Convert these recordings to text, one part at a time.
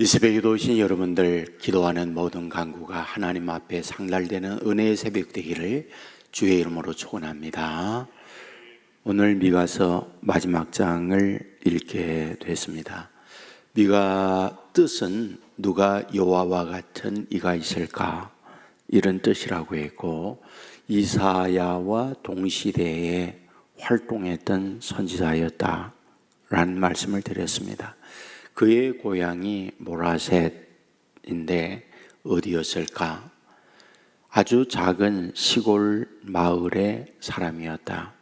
이 새벽에도 오신 여러분들, 기도하는 모든 간구가 하나님 앞에 상달되는 은혜의 새벽 되기를 주의 이름으로 축원합니다. 오늘 미가서 마지막 장을 읽게 됐습니다. 미가 뜻은 누가 여호와와 같은 이가 있을까, 이런 뜻이라고 했고, 이사야와 동시대에 활동했던 선지자였다라는 말씀을 드렸습니다. 그의 고향이 모라셋인데 어디였을까? 아주 작은 시골 마을의 사람이었다.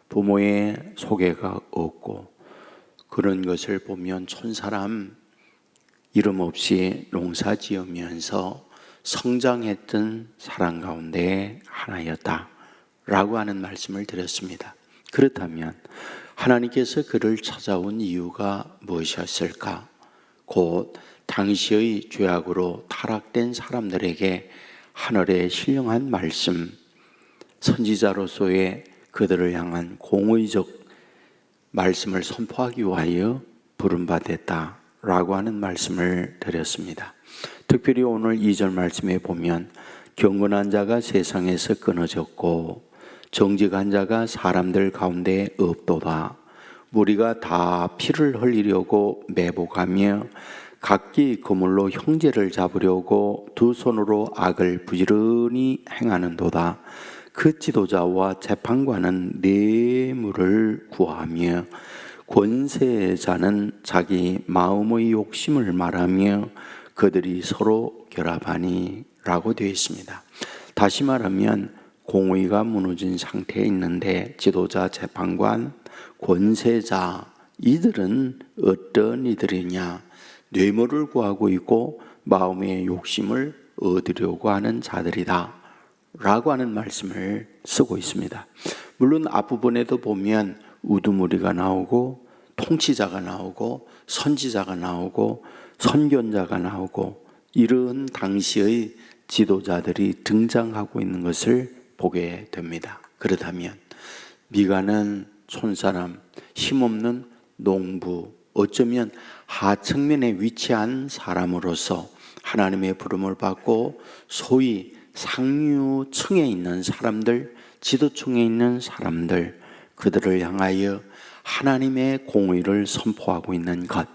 부모의 소개가 없고, 그런 것을 보면 촌사람 이름 없이 농사 지으면서 성장했던 사람 가운데 하나였다 라고 하는 말씀을 드렸습니다. 그렇다면 하나님께서 그를 찾아온 이유가 무엇이었을까? 곧 당시의 죄악으로 타락된 사람들에게 하늘의 신령한 말씀, 선지자로서의 그들을 향한 공의적 말씀을 선포하기 위하여 부름받았다라고 하는 말씀을 드렸습니다. 특별히 오늘 2절 말씀에 보면 경건한 자가 세상에서 끊어졌고 정직한 자가 사람들 가운데 없도다. 무리가 다 피를 흘리려고 매복하며 각기 그물로 형제를 잡으려고 두 손으로 악을 부지런히 행하는도다. 그 지도자와 재판관은 뇌물을 구하며 권세자는 자기 마음의 욕심을 말하며 그들이 서로 결합하니 라고 되어 있습니다. 다시 말하면 공의가 무너진 상태에 있는데 지도자, 재판관, 권세자, 이들은 어떤 이들이냐? 뇌물을 구하고 있고 마음의 욕심을 얻으려고 하는 자들이다 라고 하는 말씀을 쓰고 있습니다. 물론 앞부분에도 보면 우두머리가 나오고 통치자가 나오고 선지자가 나오고 선견자가 나오고 이런 당시의 지도자들이 등장하고 있는 것을 보게 됩니다. 그렇다면 미가는 촌사람, 힘없는 농부, 어쩌면 하층면에 위치한 사람으로서 하나님의 부름을 받고 소위 상류층에 있는 사람들, 지도층에 있는 사람들, 그들을 향하여 하나님의 공의를 선포하고 있는 것,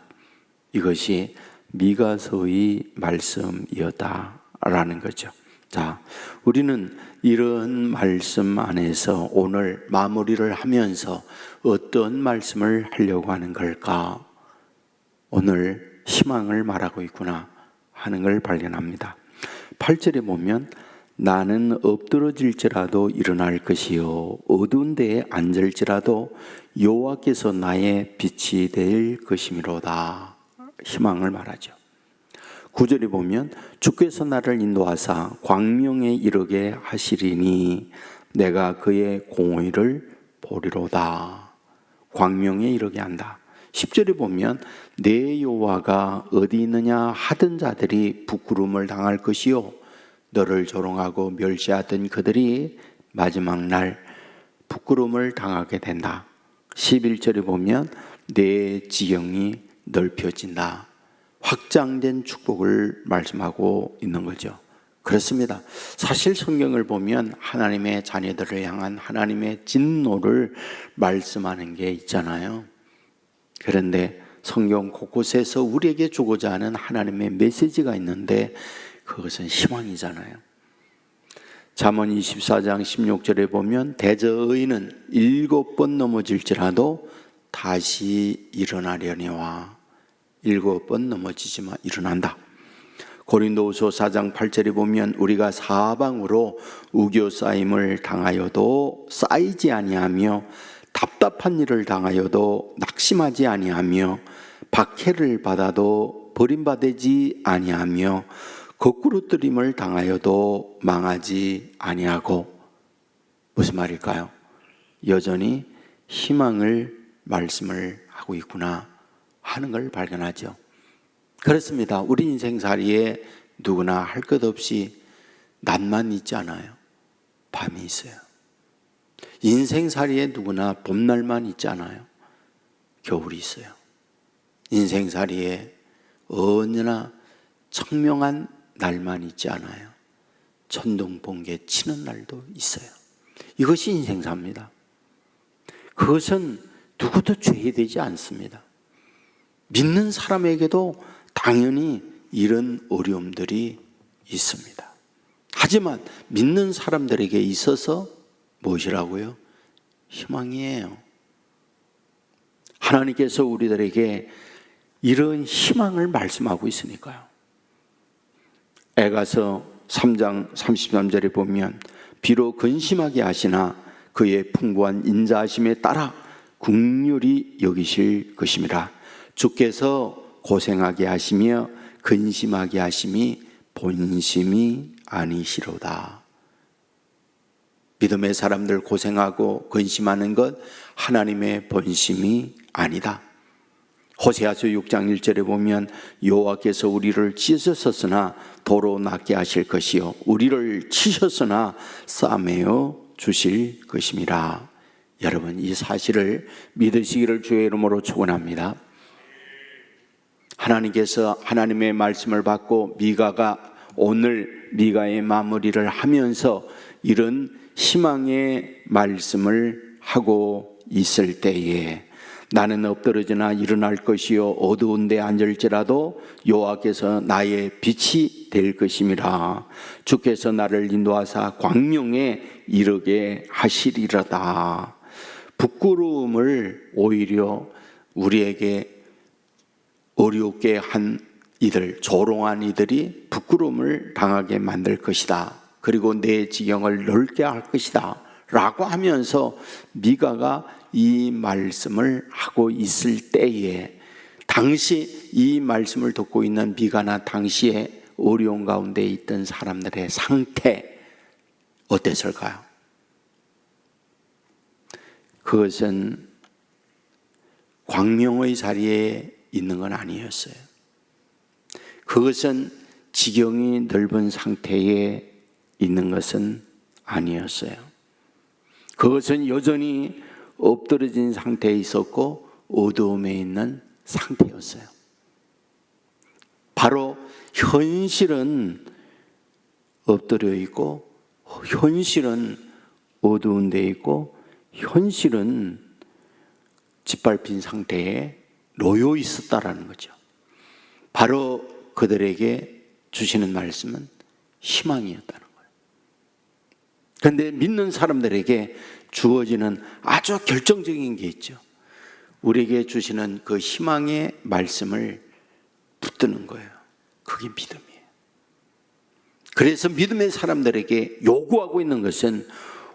이것이 미가서의 말씀이었다라는 거죠. 자, 우리는 이런 말씀 안에서 오늘 마무리를 하면서 어떤 말씀을 하려고 하는 걸까? 오늘 희망을 말하고 있구나 하는 걸 발견합니다. 8절에 보면 나는 엎드러질지라도 일어날 것이요 어두운 데에 앉을지라도 여호와께서 나의 빛이 될 것이미로다. 희망을 말하죠. 9절에 보면 주께서 나를 인도하사 광명에 이르게 하시리니 내가 그의 공의를 보리로다. 광명에 이르게 한다. 10절에 보면 내 여호와가 어디 있느냐 하던 자들이 부끄러움을 당할 것이요 너를 조롱하고 멸시하던 그들이 마지막 날 부끄러움을 당하게 된다. 11절에 보면 내 지경이 넓혀진다. 확장된 축복을 말씀하고 있는 거죠. 그렇습니다. 사실 성경을 보면 하나님의 자녀들을 향한 하나님의 진노를 말씀하는 게 있잖아요. 그런데 성경 곳곳에서 우리에게 주고자 하는 하나님의 메시지가 있는데 그것은 희망이잖아요. 잠언 24장 16절에 보면 대저의인은 7번 넘어질지라도 다시 일어나려니와 7번 넘어지지만 일어난다. 고린도후서 4장 8절에 보면 우리가 사방으로 우겨싸임을 당하여도 쌓이지 아니하며 답답한 일을 당하여도 낙심하지 아니하며 박해를 받아도 버림받지 아니하며 거꾸로 뜨림을 당하여도 망하지 아니하고, 무슨 말일까요? 여전히 희망을 말씀을 하고 있구나 하는 걸 발견하죠. 그렇습니다. 우리 인생살이에 누구나 할 것 없이 낮만 있지 않아요. 밤이 있어요. 인생살이에 누구나 봄날만 있지 않아요. 겨울이 있어요. 인생살이에 언제나 청명한 날만 있지 않아요. 천둥 번개 치는 날도 있어요. 이것이 인생사입니다. 그것은 누구도 죄되지 않습니다. 믿는 사람에게도 당연히 이런 어려움들이 있습니다. 하지만 믿는 사람들에게 있어서 무엇이라고요? 희망이에요. 하나님께서 우리들에게 이런 희망을 말씀하고 있으니까요. 에가서 3장 33절에 보면 비록 근심하게 하시나 그의 풍부한 인자하심에 따라 긍휼히 여기실 것임이라. 주께서 고생하게 하시며 근심하게 하심이 본심이 아니시로다. 믿음의 사람들 고생하고 근심하는 것 하나님의 본심이 아니다. 호세아서 6장 1절에 보면 여호와께서 우리를 찢으셨으나 도로 낫게 하실 것이요 우리를 치셨으나 싸매어 주실 것임이라. 여러분, 이 사실을 믿으시기를 주의 이름으로 축원합니다. 하나님께서 하나님의 말씀을 받고 미가가 오늘 미가의 마무리를 하면서 이런 희망의 말씀을 하고 있을 때에 나는 엎드러지나 일어날 것이요 어두운 데 앉을지라도 여호와께서 나의 빛이 될 것임이라. 주께서 나를 인도하사 광명에 이르게 하시리로다. 부끄러움을 오히려 우리에게 어렵게 한 이들, 조롱한 이들이 부끄러움을 당하게 만들 것이다. 그리고 내 지경을 넓게 할 것이다 라고 하면서 미가가 이 말씀을 하고 있을 때에 당시 이 말씀을 듣고 있는 미가나 당시에 어려운 가운데 있던 사람들의 상태 어땠을까요? 그것은 광명의 자리에 있는 건 아니었어요. 그것은 지경이 넓은 상태에 있는 것은 아니었어요. 그것은 여전히 엎드러진 상태에 있었고 어두움에 있는 상태였어요. 바로 현실은 엎드려 있고 현실은 어두운 데 있고 현실은 짓밟힌 상태에 놓여 있었다라는 거죠. 바로 그들에게 주시는 말씀은 희망이었다는 거예요. 그런데 믿는 사람들에게 주어지는 아주 결정적인 게 있죠. 우리에게 주시는 그 희망의 말씀을 붙드는 거예요. 그게 믿음이에요. 그래서 믿음의 사람들에게 요구하고 있는 것은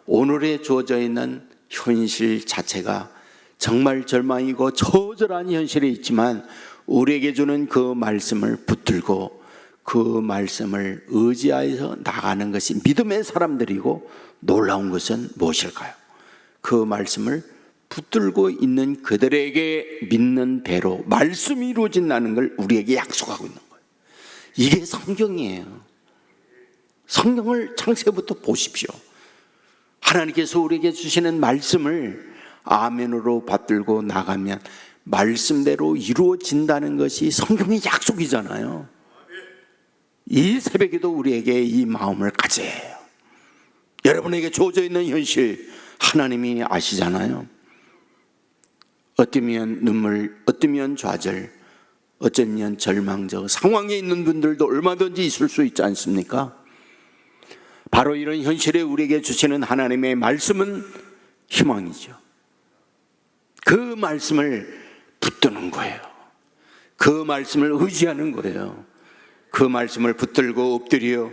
오늘에 주어져 있는 현실 자체가 정말 절망이고 처절한 현실에 있지만 우리에게 주는 그 말씀을 붙들고 그 말씀을 의지하여서 나가는 것이 믿음의 사람들이고, 놀라운 것은 무엇일까요? 그 말씀을 붙들고 있는 그들에게 믿는 대로 말씀이 이루어진다는 걸 우리에게 약속하고 있는 거예요. 이게 성경이에요. 성경을 창세부터 보십시오. 하나님께서 우리에게 주시는 말씀을 아멘으로 받들고 나가면 말씀대로 이루어진다는 것이 성경의 약속이잖아요. 이 새벽에도 우리에게 이 마음을 가져야 해요. 여러분에게 주어져 있는 현실 하나님이 아시잖아요. 어쩌면 눈물, 어쩌면 좌절, 어쩌면 절망적 상황에 있는 분들도 얼마든지 있을 수 있지 않습니까? 바로 이런 현실에 우리에게 주시는 하나님의 말씀은 희망이죠. 그 말씀을 붙드는 거예요. 그 말씀을 의지하는 거예요. 그 말씀을 붙들고 엎드려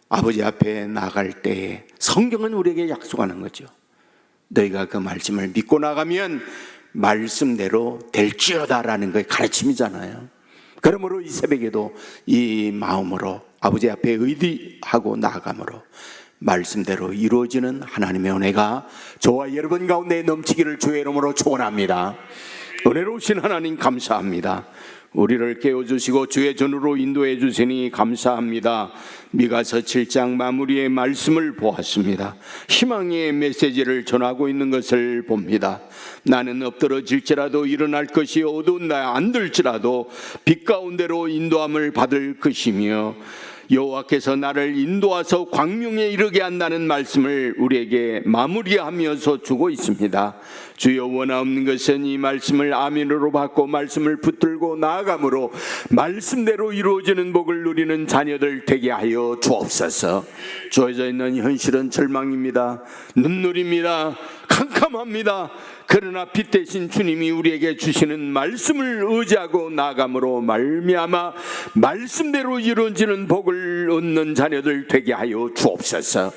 아버지 앞에 나갈 때에 성경은 우리에게 약속하는 거죠. 너희가 그 말씀을 믿고 나가면 말씀대로 될지어다라는 것의 가르침이잖아요. 그러므로 이 새벽에도 이 마음으로 아버지 앞에 의지하고 나아감으로 말씀대로 이루어지는 하나님의 은혜가 저와 여러분 가운데 넘치기를 주의 이름으로 축원합니다. 은혜로우신 하나님 감사합니다. 우리를 깨워주시고 주의 전으로 인도해 주시니 감사합니다. 미가서 7장 마무리의 말씀을 보았습니다. 희망의 메시지를 전하고 있는 것을 봅니다. 나는 엎드러질지라도 일어날 것이 어두운 날 안들지라도 빛 가운데로 인도함을 받을 것이며 여호와께서 나를 인도하서 광명에 이르게 한다는 말씀을 우리에게 마무리하면서 주고 있습니다. 주여 원하옵는 것은 이 말씀을 아멘으로 받고 말씀을 붙들고 나아감으로 말씀대로 이루어지는 복을 누리는 자녀들 되게 하여 주옵소서. 주어져 있는 현실은 절망입니다. 눈물입니다. 캄캄합니다. 그러나 빛 대신 주님이 우리에게 주시는 말씀을 의지하고 나아감으로 말미암아 말씀대로 이루어지는 복을 얻는 자녀들 되게 하여 주옵소서.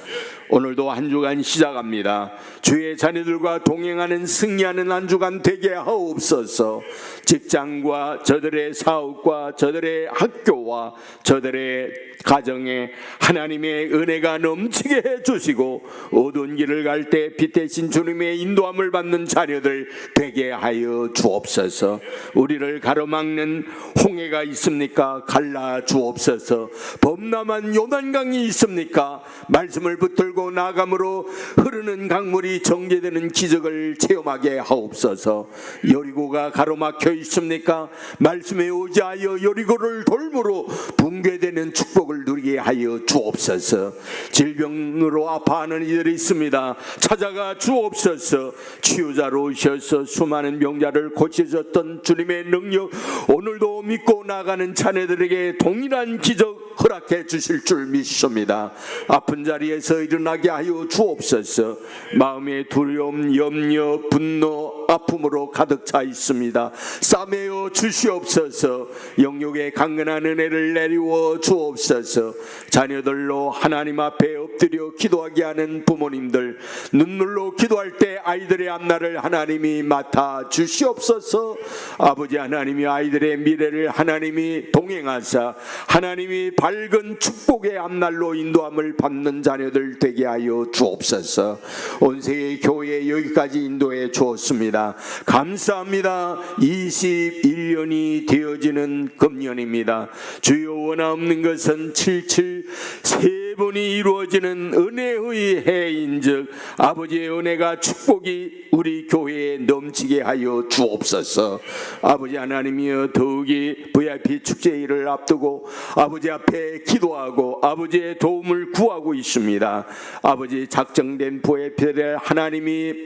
오늘도 한 주간 시작합니다. 주의 자녀들과 동행하는 승리하는 한 주간 되게 하옵소서. 직장과 저들의 사업과 저들의 학교와 저들의 가정에 하나님의 은혜가 넘치게 해주시고 어두운 길을 갈 때 빛 대신 주님의 인도함을 받는 자녀들 되게 하여 주옵소서. 우리를 가로막는 홍해가 있습니까? 갈라 주옵소서. 범람한 요단강이 있습니까? 말씀을 붙들고 나감으로 흐르는 강물이 정제되는 기적을 체험하게 하옵소서. 여리고가 가로막혀 있습니까? 말씀에 의지하여 여리고를 돌무로 붕괴되는 축복을 누리게 하여 주옵소서. 질병으로 아파하는 이들이 있습니다. 찾아가 주옵소서. 치유자로 오셔서 수많은 병자를 고치셨던 주님의 능력 오늘도 믿고 나가는 자녀들에게 동일한 기적 허락해 주실 줄 믿습니다. 아픈 자리에서 일어나게 하여 주옵소서. 마음의 두려움, 염려, 분노, 아픔으로 가득 차 있습니다. 싸매어 주시옵소서. 영육의 강건한 은혜를 내리워 주옵소서. 자녀들로 하나님 앞에 엎드려 기도하게 하는 부모님들, 눈물로 기도할 때 아이들의 앞날을 하나님이 맡아 주시옵소서. 아버지 하나님이 아이들의 미래를 하나님이 동행하사 하나님이 밝은 축복의 앞날로 인도함을 받는 자녀들 되게 하여 주옵소서. 온 세계 교회 여기까지 인도해 주었습니다. 감사합니다. 21년이 되어지는 금년입니다. 주여 원하옵는 것은 77 세 번이 이루어지는 은혜의 해인즉 아버지의 은혜가 축복이 우리 교회에 넘치게 하여 주옵소서. 아버지 하나님이여 더욱이 VIP 축제일을 앞두고 아버지 앞에 기도하고 아버지의 도움을 구하고 있습니다. 아버지 작정된 부회표를 하나님이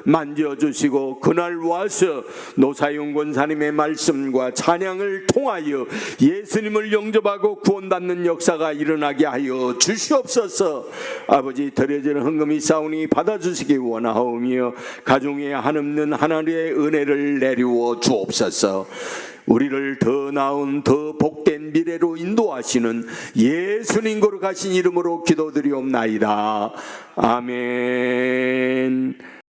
만져주시고 그날 와서 노사용 권사님의 말씀과 찬양을 통하여 예수님을 영접하고 구원받는 역사가 일어나게 하여 주시옵소서. 아버지 드려지는 헌금이 싸우니 받아주시기 원하오며 가정에 한없는 하나님의 은혜를 내리워 주옵소서. 우리를 더 나은 더 복된 미래로 인도하시는 예수님 거룩하신 이름으로 기도드리옵나이다. 아멘.